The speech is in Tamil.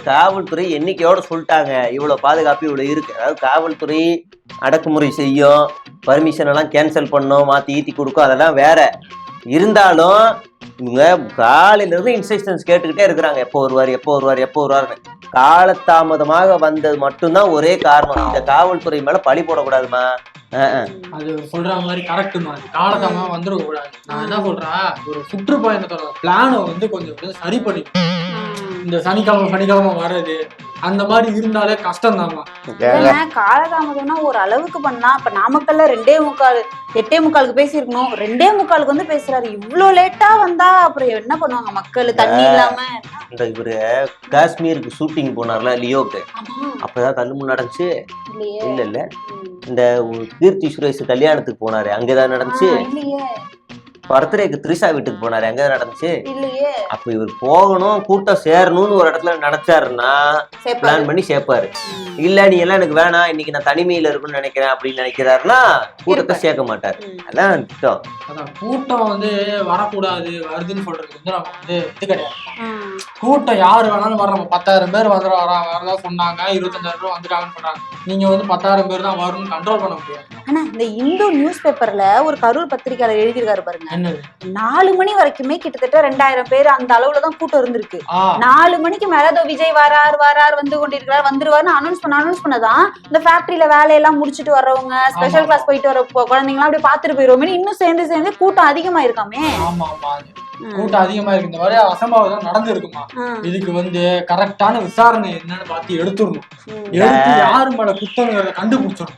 காவல்துறை எண்ணிக்கையோட சொல்லிட்டாங்க இவ்வளவு பாதுகாப்பு இவ்வளவு இருக்கு. அதாவது காவல்துறை அடக்குமுறை செய்யும், பர்மிஷன் எல்லாம் கேன்சல் பண்ணும், மாத்தி ஈத்தி கொடுக்கும், அதெல்லாம் வேற. இருந்தாலும் இவங்க காலையில இருந்து இன்ஸ்ட்ரக்ஷன்ஸ் கேட்டுக்கிட்டே இருக்கிறாங்க, எப்போ வருவாரு. காலதாமதமாக வந்தது மட்டும்தான் ஒரே காரணம். இந்த காவல்துறை மேல பழி போடக்கூடாதுமா. அது சொல்ற மாதிரி கரெக்ட் மாதிரி காலதாமதமா வந்துட கூடாது. நான் என்ன சொல்றேன், ஒரு சுற்றுப்பயணத்தோட பிளானை கொஞ்சம் சரி பண்ணி இந்த சனிக்கிழமை வர்றது அந்த மாதிரி இருந்தாலே கஷ்டம் தாமா. காலதாமதம்னா ஒரு அளவுக்கு பண்ணா. இப்ப நாமக்கல்ல 8:45 பேசிருக்கணும், 2:45 பேசுறாரு. இவ்வளவு லேட்டா வந்தா அப்புறம் என்ன பண்ணுவாங்க மக்கள்? தண்ணி இல்லாம. இந்த இவரு காஷ்மீருக்கு ஷூட்டிங் போனார்ல லியோக்கு, அப்பதான் தள்ளுமுள் நடந்துச்சு. இல்ல இந்த கீர்த்தி சுரேஷ் கல்யாணத்துக்கு போனாரு, அங்கதான் நடந்துச்சு. பர்த்டேக்கு த்ரிஷா வீட்டுக்கு போனாரு, எங்க நடந்துச்சு? அப்ப இவர் போகணும், கூட்டம் சேரணும்னு ஒரு இடத்துல நினைச்சாருன்னா பிளான் பண்ணி சேர்ப்பாரு. இல்ல நீ எல்லாம் எனக்கு வேணாம், இன்னைக்கு நான் தனிமையில இருக்குன்னு நினைக்கிறேன் அப்படின்னு நினைக்கிறாருன்னா கூட்டத்தை சேர்க்க மாட்டாரு. அதான் கூட்டம் வரக்கூடாது வருதுன்னு சொல்றது நம்ம இது கிடையாது. கூட்டம் யாரு வேணாலும் வர, 10,000 பேர் வரதா சொன்னாங்க, 25,000 பேர் வந்துட்டாங்கன்னு சொன்னாங்க. நீங்க 10,000 பேர் தான் வரும்னு கண்ட்ரோல் பண்ண முடியாது. ஆனா இந்த இந்து நியூஸ் பேப்பர்ல ஒரு கரூர் பத்திரிகையாளர் எழுதியிருக்காரு பாருங்க, 4 மணி வரைக்குமே கிட்டத்தட்ட 2,000 பேர் அந்த அளவுலதான் கூட்டம் இருந்திருக்கு. 4 மணிக்கு மேல விஜய் வரார் வந்து கொண்டிருக்கிறார் வந்துருவாருன்னு அனௌன்ஸ் பண்ணதான் இந்த ஃபேக்டரியில வேலையெல்லாம் முடிச்சுட்டு வர்றவங்க, ஸ்பெஷல் கிளாஸ் போயிட்டு வர குழந்தைங்களாம் அப்படியே பாத்துட்டு போயிருவோம். இன்னும் சேர்ந்து கூட்டம் அதிகமா இருக்காமே. கூட்டம் அதிகமா இருக்கு. இந்த மாதிரி அசம்பாவிதம் நடந்து இருக்குமா, இதுக்கு கரெக்டான விசாரணை என்னன்னு பார்த்து எடுத்துடணும். எடுத்து யாரு மேல குத்தங்கிறத கண்டுபிடிச்சிடணும்.